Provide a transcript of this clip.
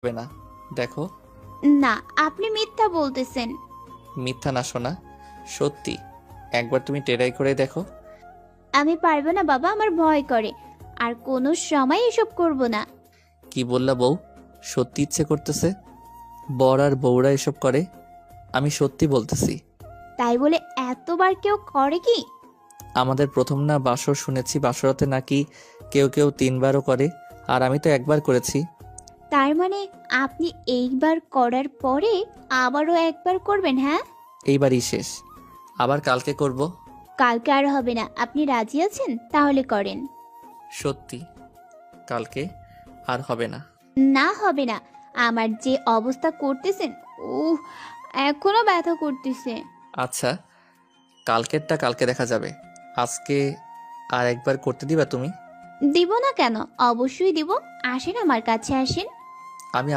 হবে না। দেখো। না, আপনি মিথ্যা বলতেছেন। মিথ্যা না শোনা, সত্যি। একবার তুমি ট্রাই করে দেখো। আমি পারবো না বাবা, আমার ভয় করে। আর কোনো সময় এসব করব না। কি বললা বউ? সত্যি ইচ্ছে করতেছে? বর আর বউরা এসব করে? আমি সত্যি বলতেছি। তাই বলে এতবার কেউ করে কি? আমাদের প্রথম না বাসর শুনেছি, বাসরাতে নাকি কেউ কেউ 3বারও করে, আর আমি তো একবার করেছি। তার মানে আপনি এইবার করার পরে আবারও একবার করবেন, হ্যাঁ? এইবারই শেষ। আবার কালকে করব। কালকে আর হবে না। আপনি রাজি আছেন? তাহলে করেন। সত্যি কালকে আর হবে না। না, হবে না। আমার যে অবস্থা করতেছেন, উহ, এখনো ব্যথা করতেছে। আচ্ছা, কালকেরটা কালকে দেখা যাবে। আজকে আর একবার করতে দিবা তুমি? দিব না কেন? অবশ্যই দিব। আসেন, আমার কাছে আসেন।